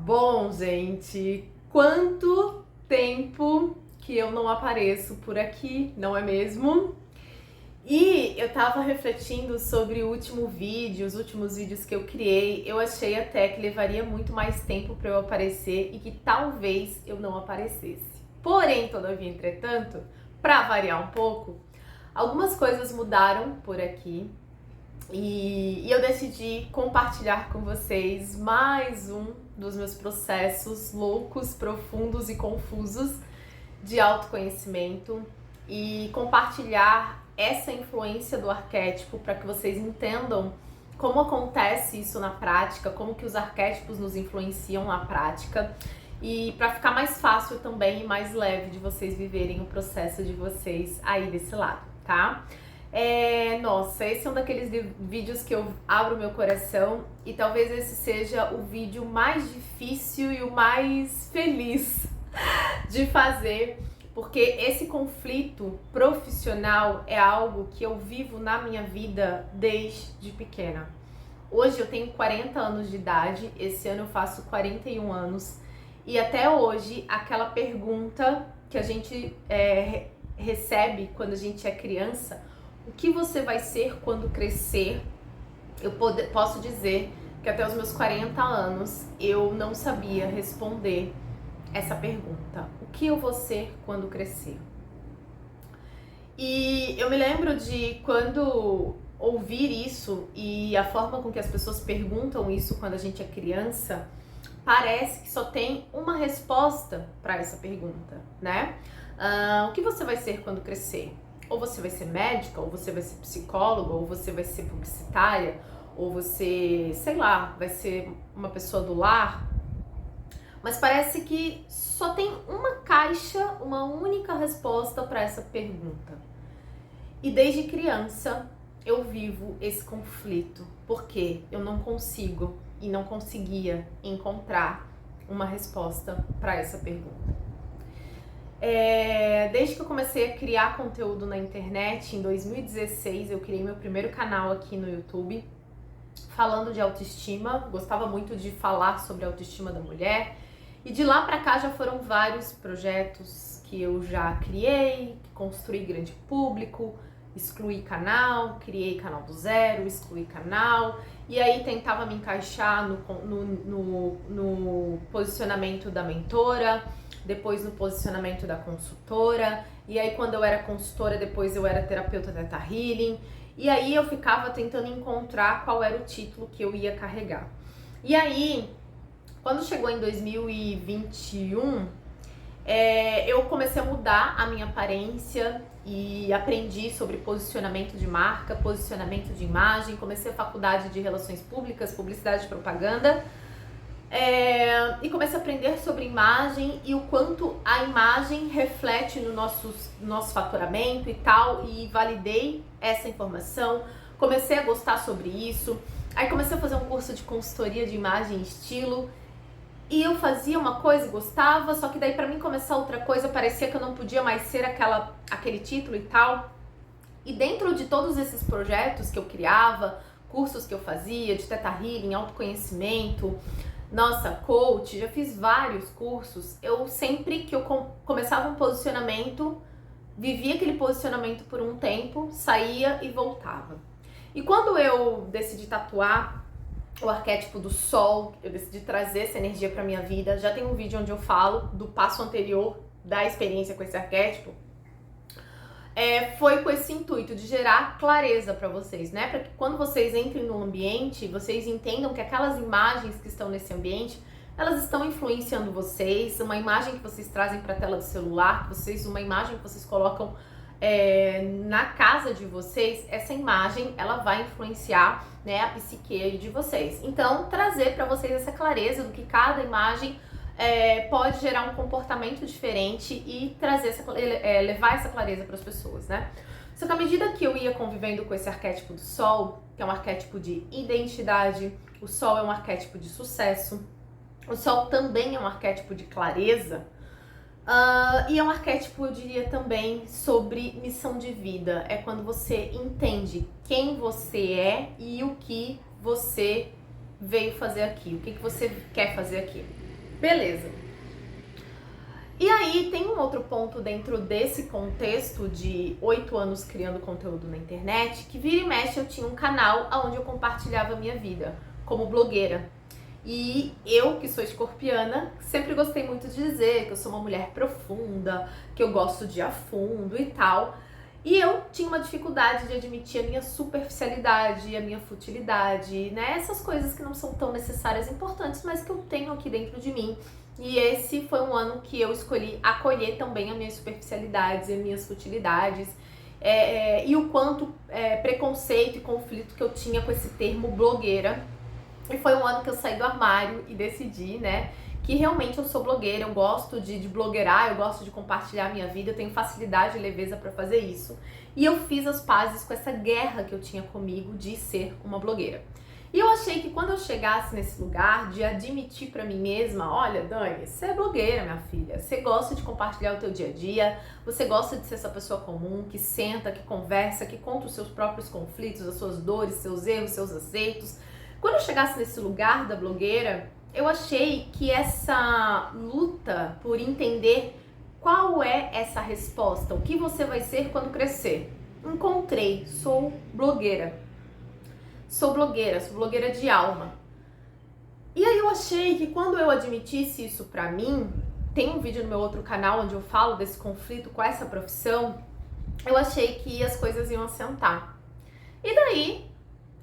Bom, gente, quanto tempo que eu não apareço por aqui, não é mesmo? E eu tava refletindo sobre o último vídeo, os últimos vídeos que eu criei. Eu achei até que levaria muito mais tempo para eu aparecer e que talvez eu não aparecesse. Porém, todavia, entretanto, para variar um pouco, algumas coisas mudaram por aqui. E eu decidi compartilhar com vocês mais um dos meus processos loucos, profundos e confusos de autoconhecimento e compartilhar essa influência do arquétipo para que vocês entendam como acontece isso na prática, como que os arquétipos nos influenciam na prática e para ficar mais fácil também e mais leve de vocês viverem o processo de vocês aí desse lado, tá? Nossa, esse é um daqueles vídeos que eu abro meu coração e talvez esse seja o vídeo mais difícil e o mais feliz de fazer, porque esse conflito profissional é algo que eu vivo na minha vida desde pequena. Hoje eu tenho 40 anos de idade, esse ano eu faço 41 anos e até hoje aquela pergunta que a gente recebe quando a gente é criança: o que você vai ser quando crescer? Eu posso dizer que até os meus 40 anos eu não sabia responder essa pergunta. O que eu vou ser quando crescer? E eu me lembro de quando ouvir isso e a forma com que as pessoas perguntam isso quando a gente é criança, parece que só tem uma resposta para essa pergunta, né? O que você vai ser quando crescer? Ou você vai ser médica, ou você vai ser psicóloga, ou você vai ser publicitária, ou você, sei lá, vai ser uma pessoa do lar. Mas parece que só tem uma caixa, uma única resposta para essa pergunta. E desde criança eu vivo esse conflito, porque eu não consigo e não conseguia encontrar uma resposta para essa pergunta. Desde que eu comecei a criar conteúdo na internet, em 2016, eu criei meu primeiro canal aqui no YouTube, falando de autoestima. Gostava muito de falar sobre a autoestima da mulher. E de lá pra cá já foram vários projetos que eu já criei, construí grande público, excluí canal, criei canal do zero, excluí canal. E aí tentava me encaixar no posicionamento da mentora, depois no posicionamento da consultora, e aí quando eu era consultora, depois eu era terapeuta Theta Healing, e aí eu ficava tentando encontrar qual era o título que eu ia carregar. E aí, quando chegou em 2021, eu comecei a mudar a minha aparência e aprendi sobre posicionamento de marca, posicionamento de imagem, comecei a faculdade de Relações Públicas, Publicidade e Propaganda, e comecei a aprender sobre imagem e o quanto a imagem reflete no nosso faturamento e tal, e validei essa informação, comecei a gostar sobre isso, aí comecei a fazer um curso de consultoria de imagem e estilo, e eu fazia uma coisa e gostava, só que daí pra mim começar outra coisa parecia que eu não podia mais ser aquele título e tal. E dentro de todos esses projetos que eu criava, cursos que eu fazia de Theta Healing, autoconhecimento, nossa, coach, já fiz vários cursos. Eu sempre que eu começava um posicionamento, vivia aquele posicionamento por um tempo, saía e voltava. E quando eu decidi tatuar o arquétipo do sol, eu decidi trazer essa energia pra minha vida, já tem um vídeo onde eu falo do passo anterior da experiência com esse arquétipo, foi com esse intuito de gerar clareza para vocês, né? Para que quando vocês entrem no ambiente, vocês entendam que aquelas imagens que estão nesse ambiente, elas estão influenciando vocês. Uma imagem que vocês trazem para a tela do celular, uma imagem que vocês colocam na casa de vocês, essa imagem ela vai influenciar, né, a psique de vocês. Então, trazer para vocês essa clareza do que cada imagem pode gerar um comportamento diferente e trazer levar essa clareza para as pessoas, né? Só que à medida que eu ia convivendo com esse arquétipo do sol, que é um arquétipo de identidade, o sol é um arquétipo de sucesso, o sol também é um arquétipo de clareza, e é um arquétipo, eu diria também, sobre missão de vida. É quando você entende quem você é e o que você veio fazer aqui, o que você quer fazer aqui. Beleza. E aí tem um outro ponto dentro desse contexto de 8 anos criando conteúdo na internet, que vira e mexe eu tinha um canal onde eu compartilhava a minha vida como blogueira. E eu, que sou escorpiana, sempre gostei muito de dizer que eu sou uma mulher profunda, que eu gosto de ir a fundo e tal. E eu tinha uma dificuldade de admitir a minha superficialidade, a minha futilidade, né? Essas coisas que não são tão necessárias e importantes, mas que eu tenho aqui dentro de mim. E esse foi um ano que eu escolhi acolher também as minhas superficialidades e as minhas futilidades. E o quanto preconceito e conflito que eu tinha com esse termo blogueira. E foi um ano que eu saí do armário e decidi, né, que realmente eu sou blogueira, eu gosto de blogueirar, eu gosto de compartilhar a minha vida, eu tenho facilidade e leveza pra fazer isso. E eu fiz as pazes com essa guerra que eu tinha comigo de ser uma blogueira. E eu achei que quando eu chegasse nesse lugar de admitir pra mim mesma, olha, Dani, você é blogueira, minha filha, você gosta de compartilhar o teu dia a dia, você gosta de ser essa pessoa comum, que senta, que conversa, que conta os seus próprios conflitos, as suas dores, seus erros, seus aceitos. Quando eu chegasse nesse lugar da blogueira, eu achei que essa luta por entender qual é essa resposta, o que você vai ser quando crescer. Encontrei, sou blogueira. Sou blogueira de alma. E aí eu achei que quando eu admitisse isso pra mim, tem um vídeo no meu outro canal onde eu falo desse conflito com essa profissão, eu achei que as coisas iam assentar. E daí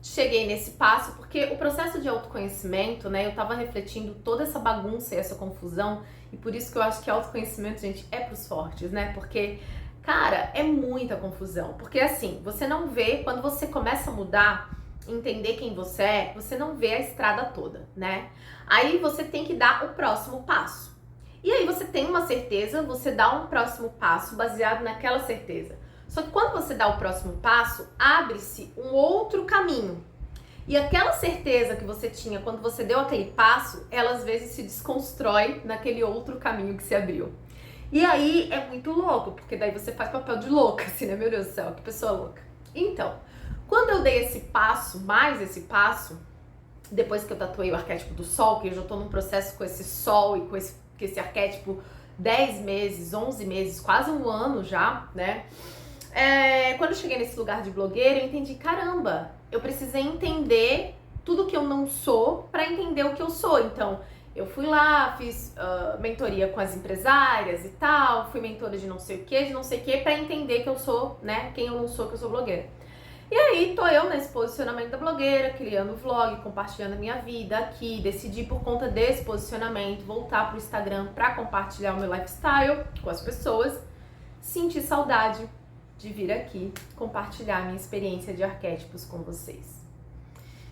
cheguei nesse passo porque o processo de autoconhecimento, né, eu tava refletindo toda essa bagunça e essa confusão, e por isso que eu acho que autoconhecimento, gente, é pros fortes, né, porque, cara, é muita confusão, porque assim, você não vê, quando você começa a mudar, entender quem você não vê a estrada toda, né, aí você tem que dar o próximo passo, e aí você tem uma certeza, você dá um próximo passo baseado naquela certeza. Só que quando você dá o próximo passo, abre-se um outro caminho. E aquela certeza que você tinha quando você deu aquele passo, ela às vezes se desconstrói naquele outro caminho que se abriu. E aí é muito louco, porque daí você faz papel de louca, assim, né? Meu Deus do céu, que pessoa louca. Então, quando eu dei esse passo, mais esse passo, depois que eu tatuei o arquétipo do sol, que eu já tô num processo com esse sol e com esse arquétipo 10 meses, 11 meses, quase um ano já, né? Quando eu cheguei nesse lugar de blogueira, eu entendi, caramba, eu precisei entender tudo que eu não sou para entender o que eu sou. Então, eu fui lá, fiz mentoria com as empresárias e tal, fui mentora de não sei o que, para entender que eu sou, né, quem eu não sou, que eu sou blogueira. E aí, tô eu nesse posicionamento da blogueira, criando vlog, compartilhando a minha vida aqui, decidi por conta desse posicionamento voltar pro Instagram para compartilhar o meu lifestyle com as pessoas, senti saudade de vir aqui compartilhar minha experiência de arquétipos com vocês.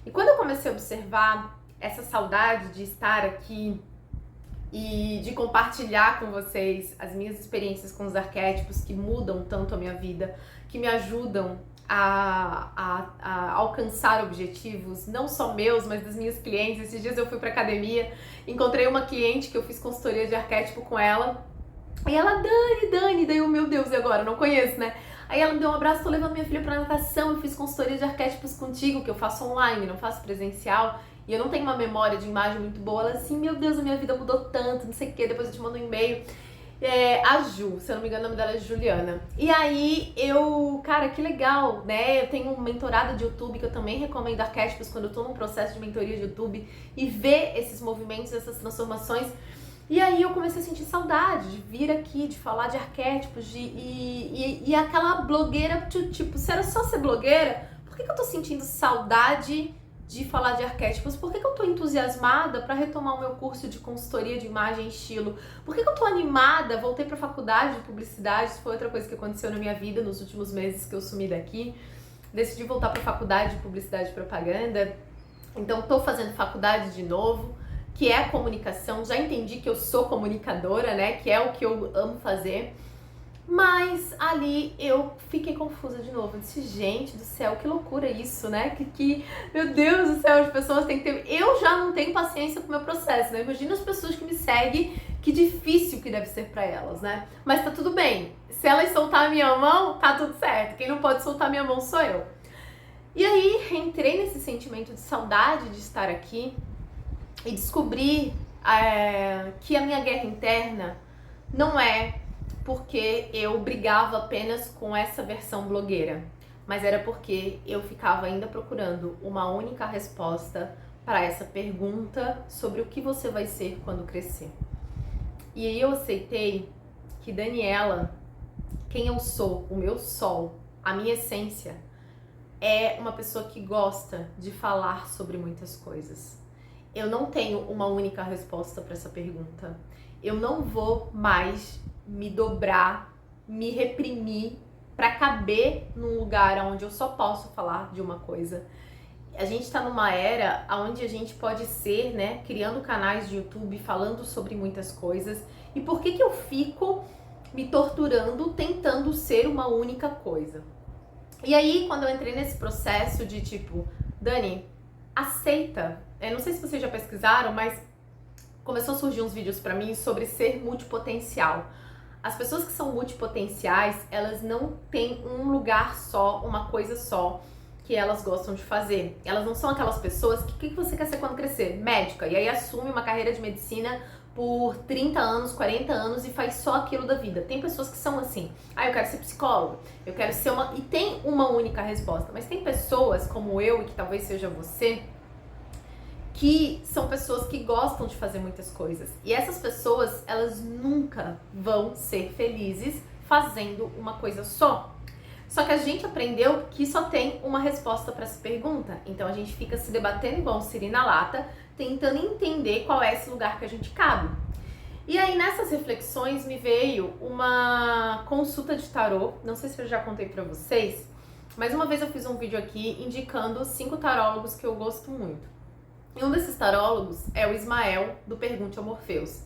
E quando eu comecei a observar essa saudade de estar aqui e de compartilhar com vocês as minhas experiências com os arquétipos que mudam tanto a minha vida, que me ajudam a alcançar objetivos, não só meus, mas das minhas clientes. Esses dias eu fui pra academia, encontrei uma cliente que eu fiz consultoria de arquétipo com ela, e ela, Dani, daí eu, meu Deus, e agora? Não conheço, né? Aí ela me deu um abraço, tô levando minha filha pra natação, eu fiz consultoria de arquétipos contigo, que eu faço online, não faço presencial, e eu não tenho uma memória de imagem muito boa. Ela assim, meu Deus, a minha vida mudou tanto, não sei o que, depois eu te mando um e-mail. A Ju, se eu não me engano o nome dela é Juliana. E aí cara, que legal, né? Eu tenho um mentorado de YouTube que eu também recomendo arquétipos quando eu tô num processo de mentoria de YouTube e ver esses movimentos, essas transformações. E aí eu comecei a sentir saudade de vir aqui, de falar de arquétipos, e aquela blogueira, tipo, se era só ser blogueira, por que eu tô sentindo saudade de falar de arquétipos? Por que eu tô entusiasmada para retomar o meu curso de consultoria de imagem e estilo? Por que eu tô animada? Voltei pra faculdade de publicidade, isso foi outra coisa que aconteceu na minha vida nos últimos meses que eu sumi daqui. Decidi voltar pra faculdade de publicidade e propaganda, então tô fazendo faculdade de novo, que é a comunicação. Já entendi que eu sou comunicadora, né, que é o que eu amo fazer, mas ali eu fiquei confusa de novo. Eu disse, gente do céu, que loucura isso, né, meu Deus do céu, as pessoas têm que ter... Eu já não tenho paciência com o meu processo, né, imagina as pessoas que me seguem, que difícil que deve ser pra elas, né, mas tá tudo bem, se elas soltar a minha mão, tá tudo certo, quem não pode soltar a minha mão sou eu. E aí, entrei nesse sentimento de saudade de estar aqui, e descobri que a minha guerra interna não é porque eu brigava apenas com essa versão blogueira, mas era porque eu ficava ainda procurando uma única resposta para essa pergunta sobre o que você vai ser quando crescer. E aí eu aceitei que Daniela, quem eu sou, o meu sol, a minha essência, é uma pessoa que gosta de falar sobre muitas coisas. Eu não tenho uma única resposta para essa pergunta. Eu não vou mais me dobrar, me reprimir para caber num lugar onde eu só posso falar de uma coisa. A gente está numa era onde a gente pode ser, né, criando canais de YouTube, falando sobre muitas coisas. E por que eu fico me torturando tentando ser uma única coisa? E aí, quando eu entrei nesse processo de tipo, Dani, aceita. Não sei se vocês já pesquisaram, mas começou a surgir uns vídeos pra mim sobre ser multipotencial. As pessoas que são multipotenciais, elas não têm um lugar só, uma coisa só que elas gostam de fazer. Elas não são aquelas pessoas que, o que você quer ser quando crescer? Médica. E aí assume uma carreira de medicina por 30 anos, 40 anos e faz só aquilo da vida. Tem pessoas que são assim, eu quero ser psicóloga, eu quero ser uma... E tem uma única resposta. Mas tem pessoas como eu, e que talvez seja você, que são pessoas que gostam de fazer muitas coisas. E essas pessoas, elas nunca vão ser felizes fazendo uma coisa só. Só que a gente aprendeu que só tem uma resposta para essa pergunta. Então a gente fica se debatendo igual um siri na lata, tentando entender qual é esse lugar que a gente cabe. E aí nessas reflexões me veio uma consulta de tarô. Não sei se eu já contei para vocês, mas uma vez eu fiz um vídeo aqui indicando 5 tarólogos que eu gosto muito. E um desses tarólogos é o Ismael, do Pergunte ao Morpheus.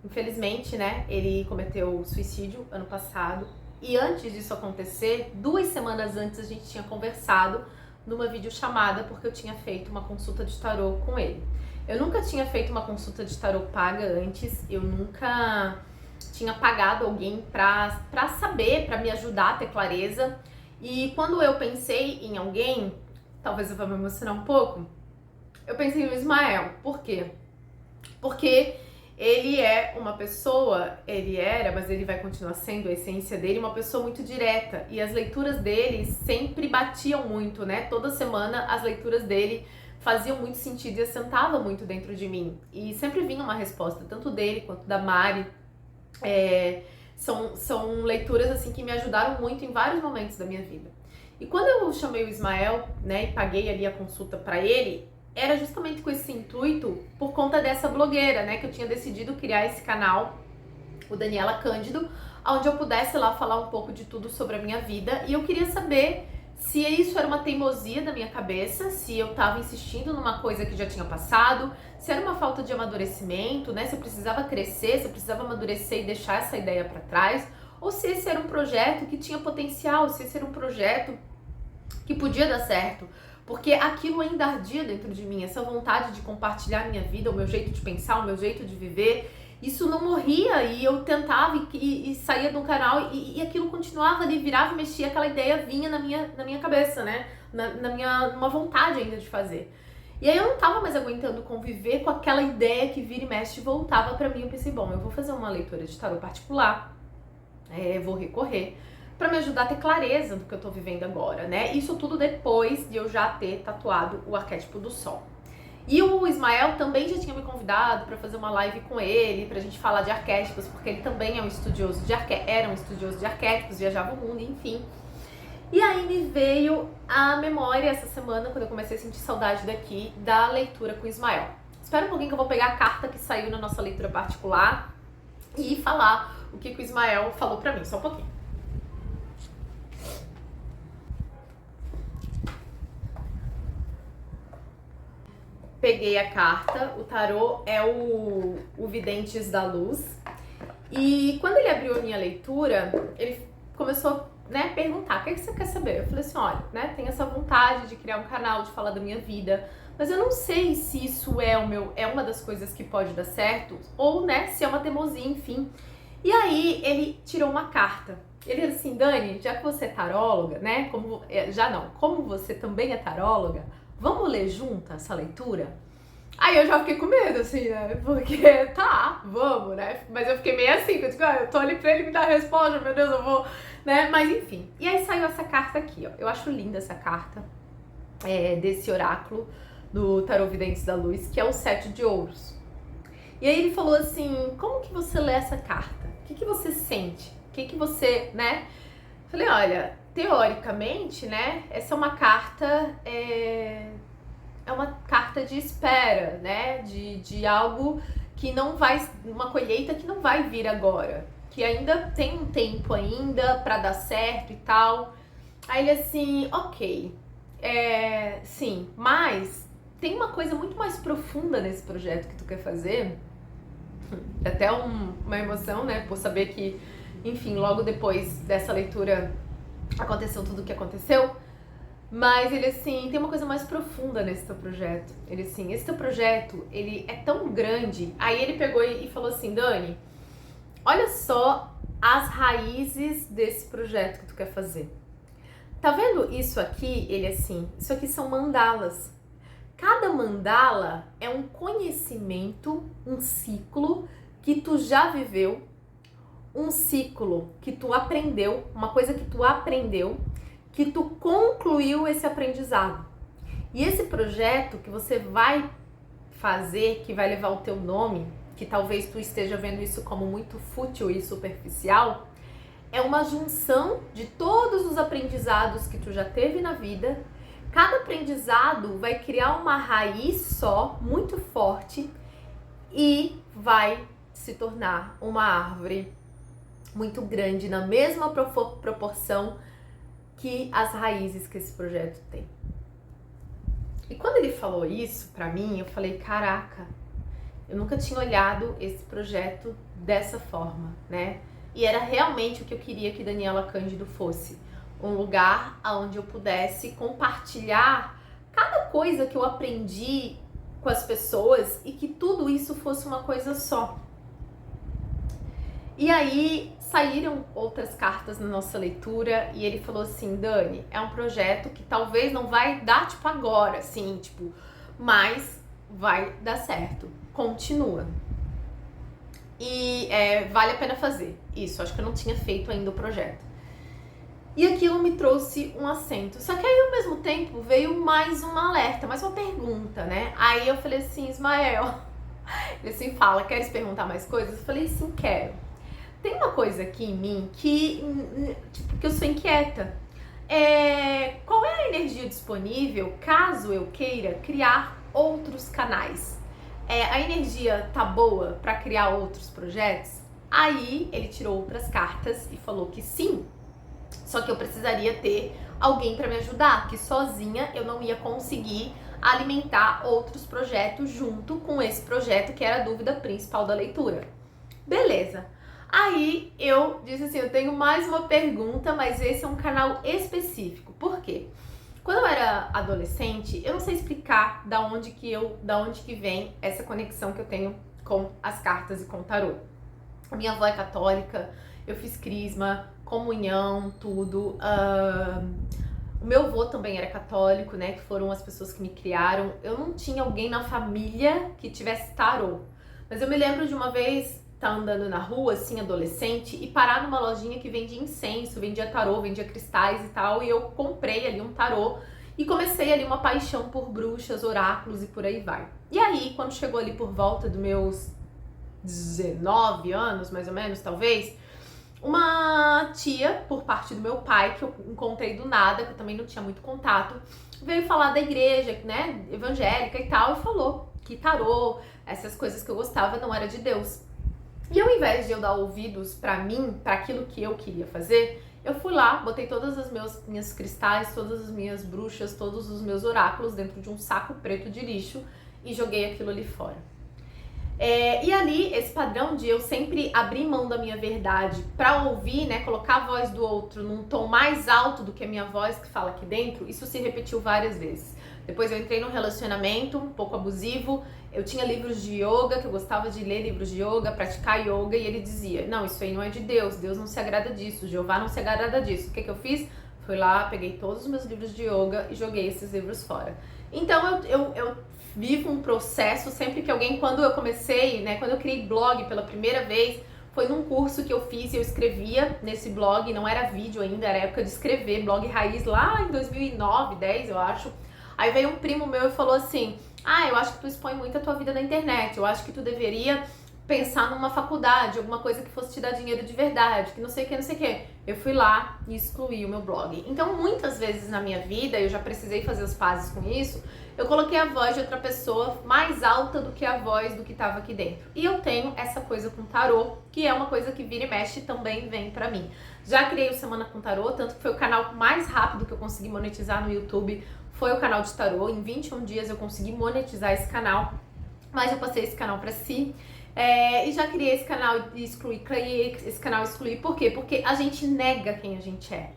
Infelizmente, né, ele cometeu suicídio ano passado. E antes disso acontecer, 2 semanas antes a gente tinha conversado numa videochamada porque eu tinha feito uma consulta de tarô com ele. Eu nunca tinha feito uma consulta de tarô paga antes, eu nunca tinha pagado alguém pra saber, pra me ajudar a ter clareza. E quando eu pensei em alguém, talvez eu vá me emocionar um pouco, eu pensei no Ismael. Por quê? Porque ele é uma pessoa, ele era, mas ele vai continuar sendo, a essência dele, uma pessoa muito direta. E as leituras dele sempre batiam muito, né? Toda semana as leituras dele faziam muito sentido e assentavam muito dentro de mim. E sempre vinha uma resposta, tanto dele quanto da Mari. São leituras assim que me ajudaram muito em vários momentos da minha vida. E quando eu chamei o Ismael, né, e paguei ali a consulta pra ele, era justamente com esse intuito, por conta dessa blogueira, né, que eu tinha decidido criar esse canal, o Daniela Cândido, onde eu pudesse lá falar um pouco de tudo sobre a minha vida. E eu queria saber se isso era uma teimosia da minha cabeça, se eu tava insistindo numa coisa que já tinha passado, se era uma falta de amadurecimento, né, se eu precisava crescer, se eu precisava amadurecer e deixar essa ideia pra trás, ou se esse era um projeto que tinha potencial, se esse era um projeto que podia dar certo. Porque aquilo ainda ardia dentro de mim, essa vontade de compartilhar a minha vida, o meu jeito de pensar, o meu jeito de viver, isso não morria. E eu tentava e saía de um canal e aquilo continuava ali, virava e mexia, aquela ideia vinha na minha cabeça, né? Uma vontade ainda de fazer. E aí eu não tava mais aguentando conviver com aquela ideia que vira e mexe e voltava pra mim. Eu pensei, bom, eu vou fazer uma leitura de tarô particular, vou recorrer para me ajudar a ter clareza do que eu tô vivendo agora, né? Isso tudo depois de eu já ter tatuado o arquétipo do sol. E o Ismael também já tinha me convidado para fazer uma live com ele, pra gente falar de arquétipos, porque ele também é um estudioso de era um estudioso de arquétipos, viajava o mundo, enfim. E aí me veio a memória essa semana, quando eu comecei a sentir saudade daqui, da leitura com o Ismael. Espera um pouquinho que eu vou pegar a carta que saiu na nossa leitura particular e falar o que o Ismael falou pra mim, só um pouquinho. Peguei a carta, o tarô é o Videntes da Luz. E quando ele abriu a minha leitura, ele começou, né, a perguntar, o que você quer saber? Eu falei assim, olha, né, tenho essa vontade de criar um canal, de falar da minha vida, mas eu não sei se isso é uma das coisas que pode dar certo, ou, né, se é uma teimosia, enfim. E aí ele tirou uma carta. Ele disse assim, Dani, já que você é taróloga, né, como você também é taróloga, vamos ler junto essa leitura? Aí eu já fiquei com medo, assim, né? Porque, tá, vamos, né? Mas eu fiquei meio assim, que eu digo, eu tô ali pra ele me dar a resposta, meu Deus, eu vou, né? Mas enfim. E aí saiu essa carta aqui, ó. Eu acho linda essa carta, desse oráculo do Tarô Videntes da Luz, que é o 7 de Ouros. E aí ele falou assim, como que você lê essa carta? O que que você sente? O que que você, né? Falei, olha, teoricamente, né? Essa é uma carta... É uma carta de espera, né? De algo que não vai, uma colheita que não vai vir agora, que ainda tem um tempo ainda para dar certo e tal. Aí ele assim, ok, sim, mas tem uma coisa muito mais profunda nesse projeto que tu quer fazer. Até uma emoção, né? Por saber que, enfim, logo depois dessa leitura aconteceu tudo o que aconteceu. Mas ele assim, tem uma coisa mais profunda nesse teu projeto. Ele assim, esse teu projeto, ele é tão grande. Aí ele pegou e falou assim, Dani, olha só as raízes desse projeto que tu quer fazer. Tá vendo isso aqui? Ele assim, isso aqui são mandalas. Cada mandala é um conhecimento, um ciclo que tu já viveu, um ciclo que tu aprendeu, uma coisa que tu aprendeu, que tu concluiu esse aprendizado. E esse projeto que você vai fazer, que vai levar o teu nome, que talvez tu esteja vendo isso como muito fútil e superficial, é uma junção de todos os aprendizados que tu já teve na vida. Cada aprendizado vai criar uma raiz só, muito forte, e vai se tornar uma árvore muito grande, na mesma proporção que as raízes que esse projeto tem. E quando ele falou isso pra mim, eu falei, caraca, eu nunca tinha olhado esse projeto dessa forma, né? E era realmente o que eu queria que Daniela Cândido fosse. Um lugar onde eu pudesse compartilhar cada coisa que eu aprendi com as pessoas e que tudo isso fosse uma coisa só. E aí saíram outras cartas na nossa leitura e ele falou assim, Dani, é um projeto que talvez não vai dar tipo agora, assim, tipo, mas vai dar certo. Continua. E vale a pena fazer. Isso, acho que eu não tinha feito ainda o projeto. E aquilo me trouxe um acento. Só que aí, ao mesmo tempo, veio mais um alerta, mais uma pergunta, né? Aí eu falei assim, Ismael, ele assim fala, queres perguntar mais coisas? Eu falei, sim, quero. Tem uma coisa aqui em mim que eu sou inquieta. Qual é a energia disponível caso eu queira criar outros canais? A energia tá boa para criar outros projetos? Aí ele tirou outras cartas e falou que sim, só que eu precisaria ter alguém para me ajudar, que sozinha eu não ia conseguir alimentar outros projetos junto com esse projeto que era a dúvida principal da leitura. Beleza. Aí eu disse assim, eu tenho mais uma pergunta, mas esse é um canal específico. Por quê? Quando eu era adolescente, eu não sei explicar da onde que vem essa conexão que eu tenho com as cartas e com o tarô. A minha avó é católica, eu fiz crisma, comunhão, tudo. O meu avô também era católico, né? Que foram as pessoas que me criaram. Eu não tinha alguém na família que tivesse tarô. Mas eu me lembro de uma vez tá andando na rua, assim, adolescente, e parar numa lojinha que vendia incenso, vendia tarô, vendia cristais e tal, e eu comprei ali um tarô e comecei ali uma paixão por bruxas, oráculos e por aí vai. E aí, quando chegou ali por volta dos meus 19 anos, mais ou menos, talvez, uma tia, por parte do meu pai, que eu encontrei do nada, que eu também não tinha muito contato, veio falar da igreja, né, evangélica e tal, e falou que tarô, essas coisas que eu gostava, não era de Deus. E ao invés de eu dar ouvidos pra mim, pra aquilo que eu queria fazer, eu fui lá, botei todas as minhas cristais, todas as minhas bruxas, todos os meus oráculos dentro de um saco preto de lixo e joguei aquilo ali fora. E ali, esse padrão de eu sempre abrir mão da minha verdade pra ouvir, né, colocar a voz do outro num tom mais alto do que a minha voz que fala aqui dentro, isso se repetiu várias vezes. Depois eu entrei num relacionamento um pouco abusivo, eu tinha livros de yoga, que eu gostava de ler livros de yoga, praticar yoga, e ele dizia, não, isso aí não é de Deus, Deus não se agrada disso, Jeová não se agrada disso. O que eu fiz? Fui lá, peguei todos os meus livros de yoga e joguei esses livros fora. Então eu vivo um processo sempre que alguém, quando eu comecei, né, quando eu criei blog pela primeira vez, foi num curso que eu fiz e eu escrevia nesse blog, não era vídeo ainda, era época de escrever, blog raiz lá em 2009, 10 eu acho. Aí veio um primo meu e falou assim, eu acho que tu expõe muito a tua vida na internet, eu acho que tu deveria pensar numa faculdade, alguma coisa que fosse te dar dinheiro de verdade, que não sei o que, não sei o que. Eu fui lá e excluí o meu blog. Então, muitas vezes na minha vida, eu já precisei fazer as pazes com isso, eu coloquei a voz de outra pessoa mais alta do que a voz do que estava aqui dentro. E eu tenho essa coisa com tarô, que é uma coisa que vira e mexe e também vem pra mim. Já criei o Semana com Tarô, tanto que foi o canal mais rápido que eu consegui monetizar no YouTube, foi o canal de tarô. Em 21 dias eu consegui monetizar esse canal, mas eu passei esse canal pra si. E já criei esse canal e excluí, por quê? Porque a gente nega quem a gente é.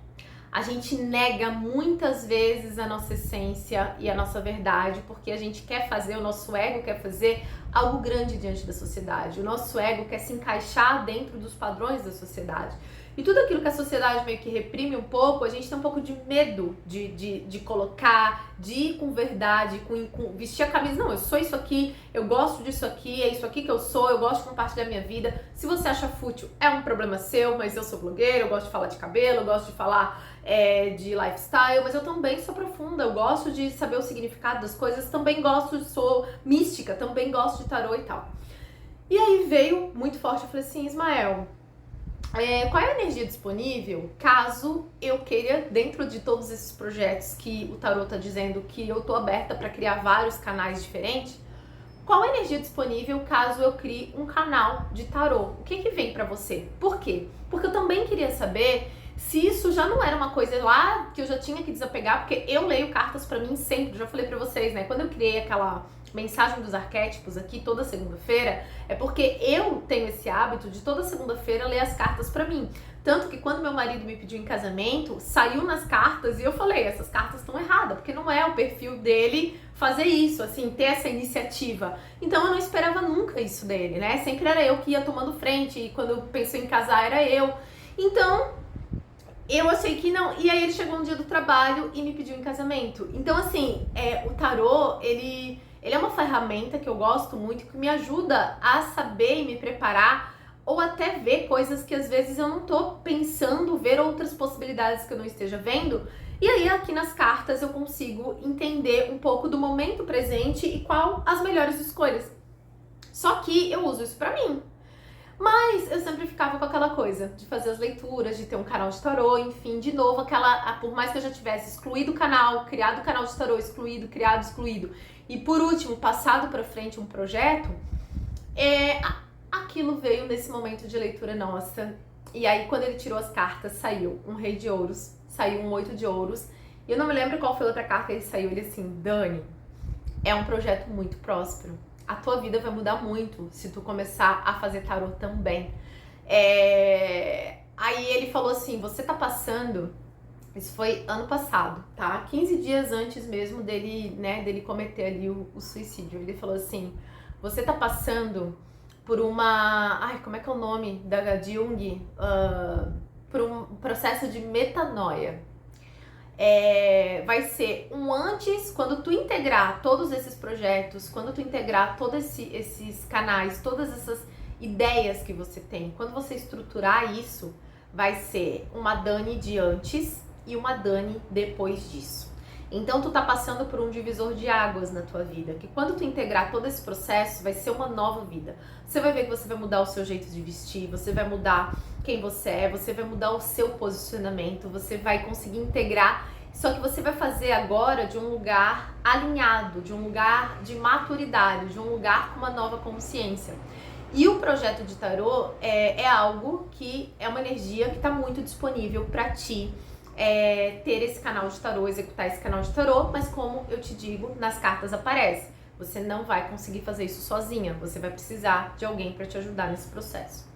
A gente nega muitas vezes a nossa essência e a nossa verdade, porque a gente quer fazer, o nosso ego quer fazer algo grande diante da sociedade. O nosso ego quer se encaixar dentro dos padrões da sociedade. E tudo aquilo que a sociedade meio que reprime um pouco, a gente tem um pouco de medo de colocar, de ir com verdade, com vestir a camisa. Não, eu sou isso aqui, eu gosto disso aqui, é isso aqui que eu sou, eu gosto de compartilhar minha vida. Se você acha fútil, é um problema seu, mas eu sou blogueira, eu gosto de falar de cabelo, eu gosto de falar de lifestyle, mas eu também sou profunda, eu gosto de saber o significado das coisas, também gosto, sou mística, também gosto de tarô e tal. E aí veio muito forte, eu falei assim, Ismael, qual é a energia disponível caso eu queira, dentro de todos esses projetos que o tarô tá dizendo que eu tô aberta para criar vários canais diferentes, qual é a energia disponível caso eu crie um canal de tarô? O que que vem para você? Por quê? Porque eu também queria saber se isso já não era uma coisa lá que eu já tinha que desapegar, porque eu leio cartas para mim sempre, já falei para vocês, né? Quando eu criei aquela mensagem dos arquétipos aqui toda segunda-feira, é porque eu tenho esse hábito de toda segunda-feira ler as cartas pra mim. Tanto que quando meu marido me pediu em casamento, saiu nas cartas e eu falei, essas cartas estão erradas, porque não é o perfil dele fazer isso, assim, ter essa iniciativa. Então eu não esperava nunca isso dele, né? Sempre era eu que ia tomando frente e quando eu pensei em casar era eu. Então eu achei que não. E aí ele chegou um dia do trabalho e me pediu em casamento. Então assim, o tarô, ele é uma ferramenta que eu gosto muito, que me ajuda a saber e me preparar, ou até ver coisas que às vezes eu não tô pensando, ver outras possibilidades que eu não esteja vendo. E aí aqui nas cartas eu consigo entender um pouco do momento presente e qual as melhores escolhas. Só que eu uso isso pra mim. Mas eu sempre ficava com aquela coisa de fazer as leituras, de ter um canal de tarô, enfim, de novo, por mais que eu já tivesse excluído o canal, criado o canal de tarô, excluído, criado, excluído, e por último, passado pra frente um projeto, aquilo veio nesse momento de leitura nossa. E aí, quando ele tirou as cartas, saiu um rei de ouros, saiu um 8 de ouros, e eu não me lembro qual foi a outra carta que ele saiu, ele assim, Dani, é um projeto muito próspero. A tua vida vai mudar muito se tu começar a fazer tarô também. Aí ele falou assim, você tá passando, isso foi ano passado, tá? 15 dias antes mesmo dele, né, dele cometer ali o suicídio. Ele falou assim, você tá passando por uma... como é que é o nome da Jung? Por um processo de metanoia. Vai ser um antes, quando tu integrar todos esses projetos, quando tu integrar todos esses canais, todas essas ideias que você tem, quando você estruturar isso, vai ser uma Dani de antes e uma Dani depois disso. Então tu tá passando por um divisor de águas na tua vida, que quando tu integrar todo esse processo, vai ser uma nova vida. Você vai ver que você vai mudar o seu jeito de vestir, você vai mudar quem você é, você vai mudar o seu posicionamento, você vai conseguir integrar, só que você vai fazer agora de um lugar alinhado, de um lugar de maturidade, de um lugar com uma nova consciência. E o projeto de tarô é algo que é uma energia que está muito disponível para ti. Ter esse canal de tarô, executar esse canal de tarô, mas como eu te digo, nas cartas aparece, você não vai conseguir fazer isso sozinha, você vai precisar de alguém para te ajudar nesse processo.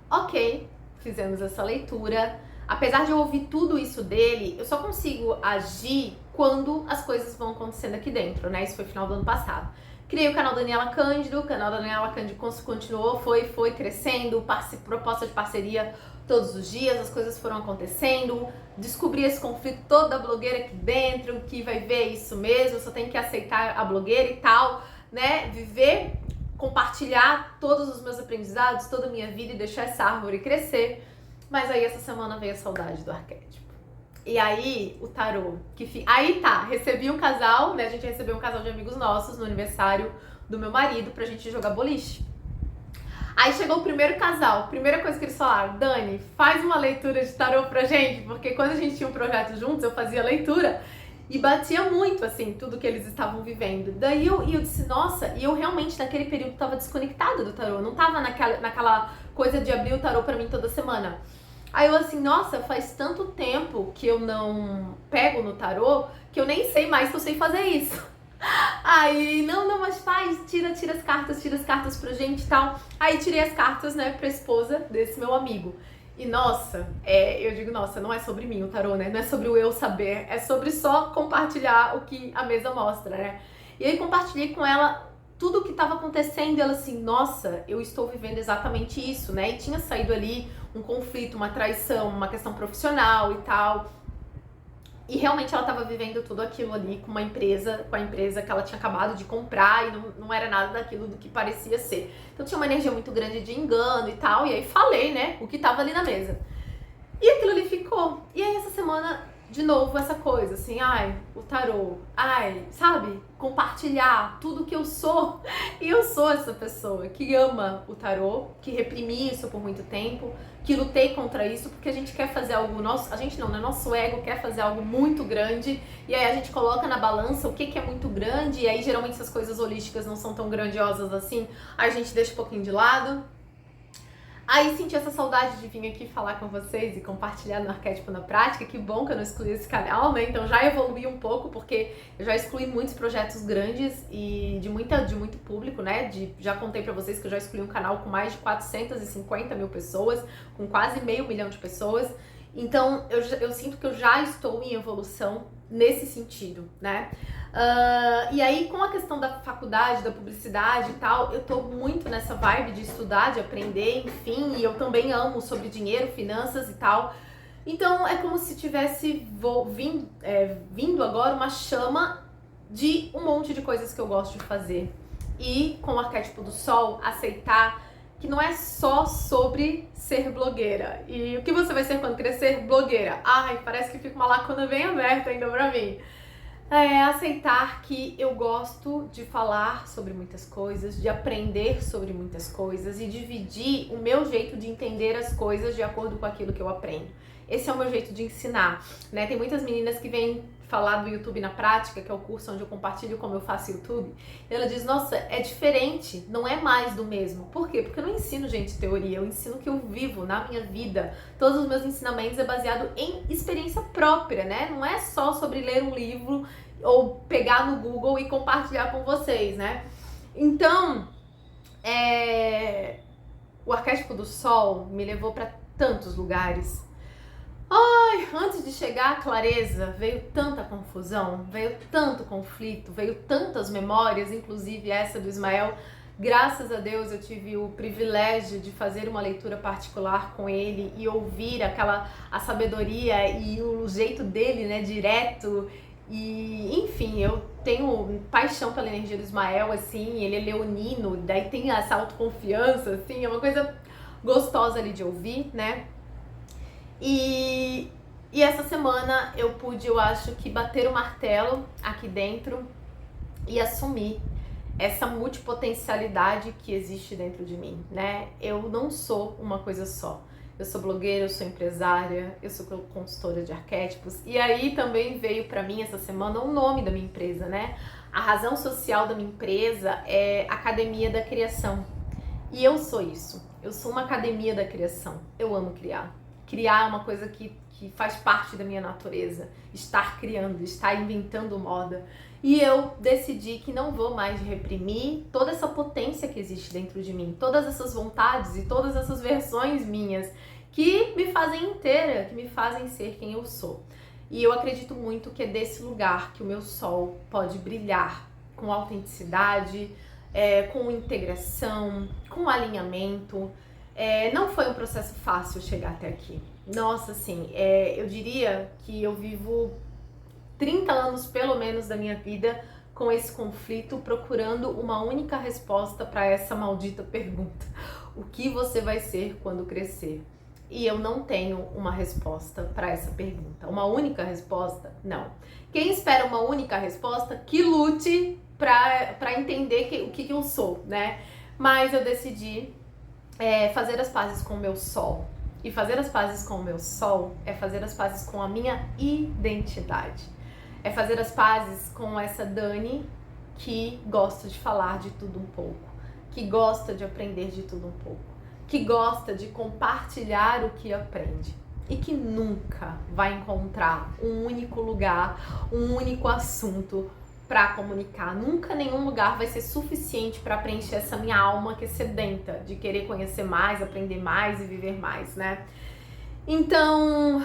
Ok, fizemos essa leitura. Apesar de eu ouvir tudo isso dele, eu só consigo agir quando as coisas vão acontecendo aqui dentro, né? Isso foi final do ano passado. Criei o canal Daniela Cândido, o canal da Daniela Cândido continuou, foi crescendo, proposta de parceria todos os dias, as coisas foram acontecendo, descobri esse conflito todo da blogueira aqui dentro, que vai ver isso mesmo, só tem que aceitar a blogueira e tal, né, viver, compartilhar todos os meus aprendizados, toda a minha vida e deixar essa árvore crescer. Mas aí essa semana veio a saudade do arquétipo. E aí, o tarô, aí tá, recebi um casal, né, a gente recebeu um casal de amigos nossos no aniversário do meu marido pra gente jogar boliche. Aí chegou o primeiro casal, primeira coisa que eles falaram: Dani, faz uma leitura de tarô pra gente, porque quando a gente tinha um projeto juntos, eu fazia leitura e batia muito, assim, tudo que eles estavam vivendo. Daí eu disse, nossa, e eu realmente naquele período tava desconectada do tarô, não tava naquela coisa de abrir o tarô pra mim toda semana. Aí eu assim, nossa, faz tanto tempo que eu não pego no tarô que eu nem sei mais que eu sei fazer isso. Aí, não, mas faz, tira as cartas pra gente e tal. Aí tirei as cartas, né, pra esposa desse meu amigo. E nossa, eu digo, nossa, não é sobre mim o tarô, né? Não é sobre o eu saber, é sobre só compartilhar o que a mesa mostra, né? E aí compartilhei com ela tudo o que estava acontecendo e ela assim, nossa, eu estou vivendo exatamente isso, né? E tinha saído ali um conflito, uma traição, uma questão profissional e tal. E realmente ela estava vivendo tudo aquilo ali com a empresa que ela tinha acabado de comprar e não era nada daquilo do que parecia ser. Então tinha uma energia muito grande de engano e tal, e aí falei, né, o que estava ali na mesa. E aquilo ali ficou. E aí essa semana, de novo, essa coisa, assim, o tarô, sabe? Compartilhar tudo que eu sou. E eu sou essa pessoa que ama o tarô, que reprimi isso por muito tempo, que lutei contra isso, porque a gente quer fazer algo, nosso ego quer fazer algo muito grande, e aí a gente coloca na balança o que é muito grande, e aí geralmente essas coisas holísticas não são tão grandiosas assim, aí a gente deixa um pouquinho de lado. Aí senti essa saudade de vir aqui falar com vocês e compartilhar no Arquétipo na Prática. Que bom que eu não excluí esse canal, né? Então já evolui um pouco, porque eu já excluí muitos projetos grandes e de muito público, né? Já contei pra vocês que eu já excluí um canal com mais de 450 mil pessoas, com quase 500 mil de pessoas. Então eu sinto que eu já estou em evolução nesse sentido, né? E aí, com a questão da faculdade, da publicidade e tal, eu tô muito nessa vibe de estudar, de aprender, enfim, e eu também amo sobre dinheiro, finanças e tal. Então, é como se tivesse vindo agora uma chama de um monte de coisas que eu gosto de fazer. E com o arquétipo do Sol, aceitar que não é só sobre ser blogueira. E o que você vai ser quando crescer? Blogueira. Parece que fica uma lacuna bem aberta ainda pra mim. Aceitar que eu gosto de falar sobre muitas coisas, de aprender sobre muitas coisas e dividir o meu jeito de entender as coisas de acordo com aquilo que eu aprendo. Esse é o meu jeito de ensinar, né? Tem muitas meninas que vêm falar do YouTube na Prática, que é o curso onde eu compartilho como eu faço YouTube. E ela diz, nossa, é diferente, não é mais do mesmo. Por quê? Porque eu não ensino, gente, teoria, eu ensino o que eu vivo na minha vida. Todos os meus ensinamentos é baseado em experiência própria, né? Não é só sobre ler um livro ou pegar no Google e compartilhar com vocês, né? Então, o arquétipo do Sol me levou para tantos lugares. Antes de chegar à clareza, veio tanta confusão, veio tanto conflito, veio tantas memórias, inclusive essa do Ismael. Graças a Deus eu tive o privilégio de fazer uma leitura particular com ele e ouvir a sabedoria e o jeito dele, né, direto. E, enfim, eu tenho paixão pela energia do Ismael, assim, ele é leonino, daí tem essa autoconfiança, assim, é uma coisa gostosa ali de ouvir, né? E essa semana eu pude, eu acho que bater o martelo aqui dentro e assumir essa multipotencialidade que existe dentro de mim, né? Eu não sou uma coisa só. Eu sou blogueira, eu sou empresária, eu sou consultora de arquétipos. E aí também veio pra mim essa semana o nome da minha empresa, né? A razão social da minha empresa é Academia da Criação. E eu sou isso. Eu sou uma academia da criação. Eu amo criar. Criar é uma coisa que faz parte da minha natureza. Estar criando, estar inventando moda. E eu decidi que não vou mais reprimir toda essa potência que existe dentro de mim. Todas essas vontades e todas essas versões minhas que me fazem inteira, que me fazem ser quem eu sou. E eu acredito muito que é desse lugar que o meu sol pode brilhar com autenticidade, com integração, com alinhamento. Não foi um processo fácil chegar até aqui. Nossa, assim, eu diria que eu vivo 30 anos pelo menos da minha vida com esse conflito, procurando uma única resposta para essa maldita pergunta: o que você vai ser quando crescer? E eu não tenho uma resposta para essa pergunta. Uma única resposta? Não. Quem espera uma única resposta, que lute para entender o que eu sou, né? Mas eu decidi fazer as pazes com o meu sol. E fazer as pazes com o meu sol é fazer as pazes com a minha identidade. É fazer as pazes com essa Dani que gosta de falar de tudo um pouco, que gosta de aprender de tudo um pouco, que gosta de compartilhar o que aprende e que nunca vai encontrar um único lugar, um único assunto para comunicar. Nunca nenhum lugar vai ser suficiente para preencher essa minha alma que é sedenta de querer conhecer mais, aprender mais e viver mais, né? Então,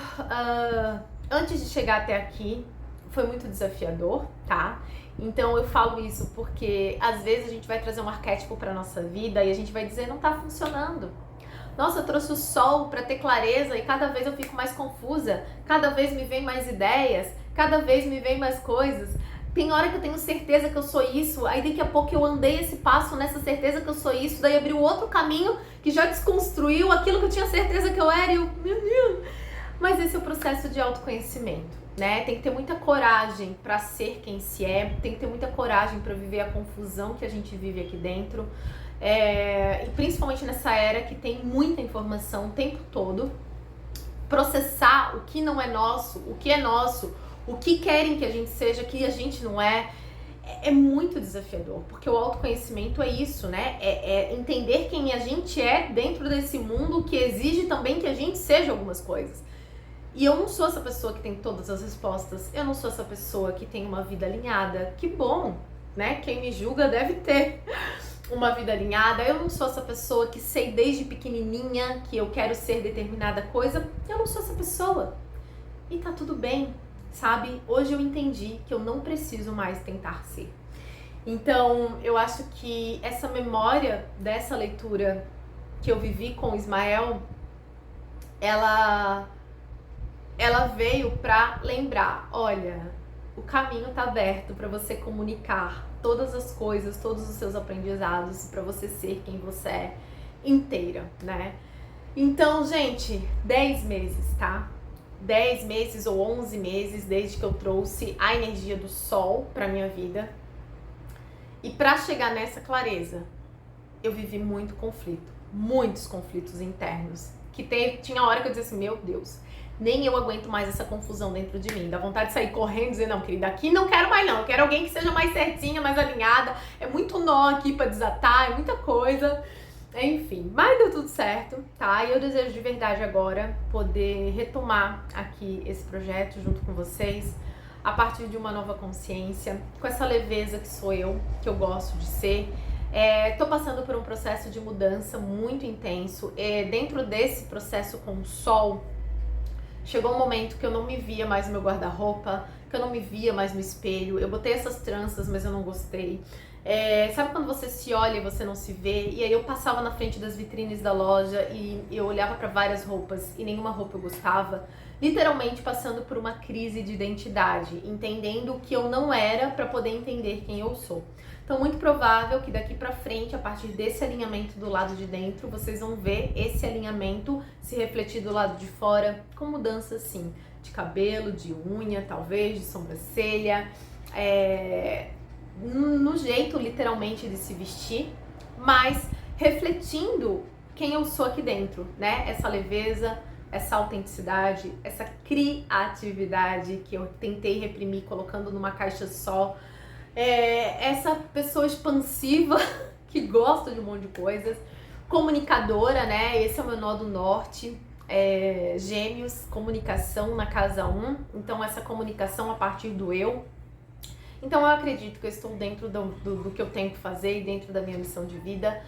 antes de chegar até aqui, foi muito desafiador, tá? Então eu falo isso porque às vezes a gente vai trazer um arquétipo para nossa vida e a gente vai dizer: não tá funcionando. Nossa, eu trouxe o sol para ter clareza e cada vez eu fico mais confusa, cada vez me vem mais ideias, cada vez me vem mais coisas. Tem hora que eu tenho certeza que eu sou isso, aí daqui a pouco eu andei esse passo nessa certeza que eu sou isso, daí abriu outro caminho que já desconstruiu aquilo que eu tinha certeza que eu era e eu, meu Deus. Mas esse é o processo de autoconhecimento, né? Tem que ter muita coragem para ser quem se é, tem que ter muita coragem para viver a confusão que a gente vive aqui dentro, e principalmente nessa era que tem muita informação o tempo todo. Processar o que não é nosso, o que é nosso, o que querem que a gente seja, que a gente não é muito desafiador, porque o autoconhecimento é isso, né? É entender quem a gente é dentro desse mundo que exige também que a gente seja algumas coisas. E eu não sou essa pessoa que tem todas as respostas, eu não sou essa pessoa que tem uma vida alinhada. Que bom, né? Quem me julga deve ter uma vida alinhada. Eu não sou essa pessoa que sei desde pequenininha que eu quero ser determinada coisa. Eu não sou essa pessoa. E tá tudo bem, sabe? Hoje eu entendi que eu não preciso mais tentar ser. Então, eu acho que essa memória dessa leitura que eu vivi com o Ismael, ela veio para lembrar: olha, o caminho tá aberto para você comunicar todas as coisas, todos os seus aprendizados, para você ser quem você é inteira, né? Então, gente, 10 meses, tá? 10 meses ou 11 meses desde que eu trouxe a energia do sol para minha vida. E para chegar nessa clareza, eu vivi muito conflito, muitos conflitos internos, que tinha hora que eu dizia assim: meu Deus, nem eu aguento mais essa confusão dentro de mim. Dá vontade de sair correndo e dizer: não, querida, aqui não quero mais não. Eu quero alguém que seja mais certinha, mais alinhada. É muito nó aqui pra desatar, é muita coisa. Enfim, mas deu tudo certo, tá? E eu desejo de verdade agora poder retomar aqui esse projeto junto com vocês, a partir de uma nova consciência, com essa leveza que sou eu, que eu gosto de ser. Tô passando por um processo de mudança muito intenso. Dentro desse processo com o sol, chegou um momento que eu não me via mais no meu guarda-roupa, que eu não me via mais no espelho. Eu botei essas tranças, mas eu não gostei. Sabe quando você se olha e você não se vê? E aí eu passava na frente das vitrines da loja e eu olhava para várias roupas e nenhuma roupa eu gostava. Literalmente passando por uma crise de identidade, entendendo o que eu não era para poder entender quem eu sou. Então, muito provável que daqui pra frente, a partir desse alinhamento do lado de dentro, vocês vão ver esse alinhamento se refletir do lado de fora, com mudança sim, de cabelo, de unha, talvez, de sobrancelha, no jeito literalmente de se vestir, mas refletindo quem eu sou aqui dentro, né? Essa leveza, essa autenticidade, essa criatividade que eu tentei reprimir colocando numa caixa só. Essa pessoa expansiva que gosta de um monte de coisas, comunicadora, né? Esse é o meu nó do norte, Gêmeos, comunicação na casa 1, então essa comunicação a partir do eu. Então eu acredito que eu estou dentro do que eu tenho que fazer e dentro da minha missão de vida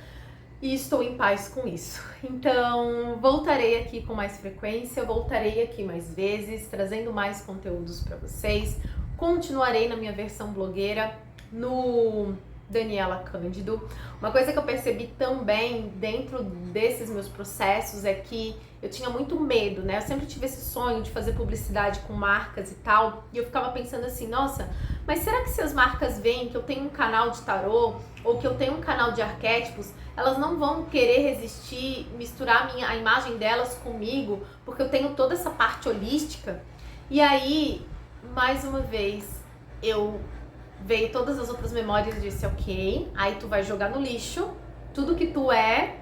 e estou em paz com isso. Então voltarei aqui com mais frequência, voltarei aqui mais vezes, trazendo mais conteúdos para vocês. Continuarei na minha versão blogueira, no Daniela Cândido. Uma coisa que eu percebi também dentro desses meus processos é que eu tinha muito medo, né? Eu sempre tive esse sonho de fazer publicidade com marcas e tal, e eu ficava pensando assim, nossa, mas será que se as marcas veem que eu tenho um canal de tarô ou que eu tenho um canal de arquétipos, elas não vão querer resistir, misturar a imagem delas comigo, porque eu tenho toda essa parte holística? E aí, mais uma vez, veio todas as outras memórias e disse, ok, aí tu vai jogar no lixo tudo que tu é,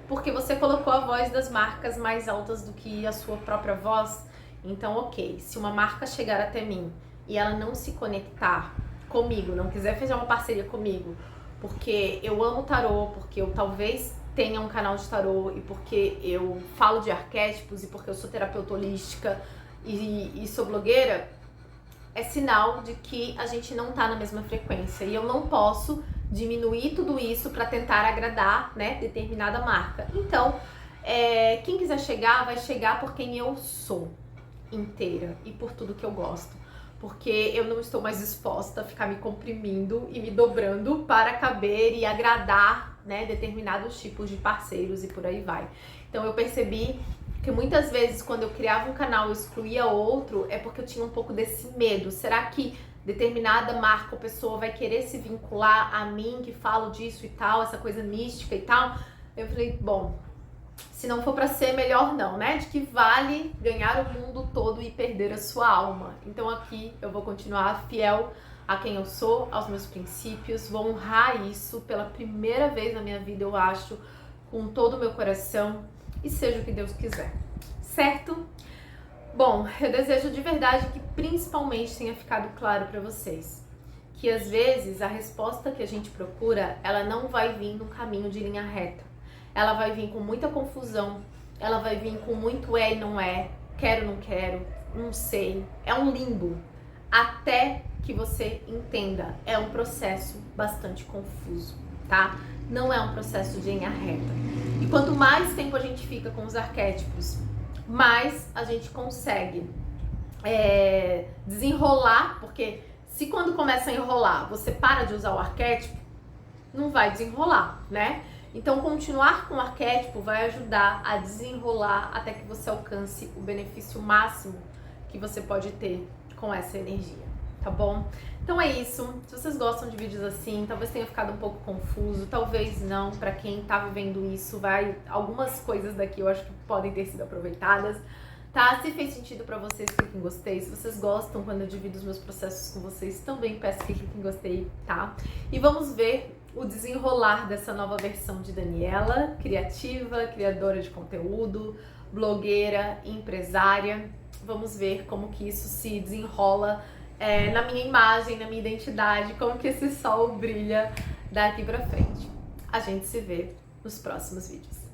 porque você colocou a voz das marcas mais altas do que a sua própria voz. Então, ok, se uma marca chegar até mim e ela não se conectar comigo, não quiser fazer uma parceria comigo, porque eu amo tarô, porque eu talvez tenha um canal de tarô e porque eu falo de arquétipos e porque eu sou terapeuta holística e sou blogueira, é sinal de que a gente não tá na mesma frequência. E eu não posso diminuir tudo isso para tentar agradar, né, determinada marca. Então, quem quiser chegar, vai chegar por quem eu sou inteira e por tudo que eu gosto. Porque eu não estou mais disposta a ficar me comprimindo e me dobrando para caber e agradar, né, determinados tipos de parceiros e por aí vai. Então eu percebi que muitas vezes quando eu criava um canal e excluía outro, é porque eu tinha um pouco desse medo. Será que determinada marca ou pessoa vai querer se vincular a mim, que falo disso e tal, essa coisa mística e tal? Eu falei, bom, se não for pra ser, melhor não, né? De que vale ganhar o mundo todo e perder a sua alma. Então aqui eu vou continuar fiel a quem eu sou, aos meus princípios, vou honrar isso pela primeira vez na minha vida, eu acho, com todo o meu coração, e seja o que Deus quiser, certo? Bom, eu desejo de verdade que principalmente tenha ficado claro para vocês que às vezes a resposta que a gente procura, ela não vai vir num caminho de linha reta. Ela vai vir com muita confusão, ela vai vir com muito e não é, quero, não quero, não sei. É um limbo até que você entenda. É um processo bastante confuso, tá? Não é um processo de linha reta. E quanto mais tempo a gente fica com os arquétipos, mais a gente consegue desenrolar, porque se quando começa a enrolar você para de usar o arquétipo, não vai desenrolar, né? Então continuar com o arquétipo vai ajudar a desenrolar até que você alcance o benefício máximo que você pode ter com essa energia, tá bom? Então é isso. Se vocês gostam de vídeos assim, talvez tenha ficado um pouco confuso, talvez não, pra quem tá vivendo isso, algumas coisas daqui eu acho que podem ter sido aproveitadas, tá? Se fez sentido pra vocês, clique em gostei. Se vocês gostam quando eu divido os meus processos com vocês, também peço que clique em gostei, tá? E vamos ver o desenrolar dessa nova versão de Daniela, criativa, criadora de conteúdo, blogueira, empresária. Vamos ver como que isso se desenrola na minha imagem, na minha identidade, como que esse sol brilha daqui pra frente. A gente se vê nos próximos vídeos.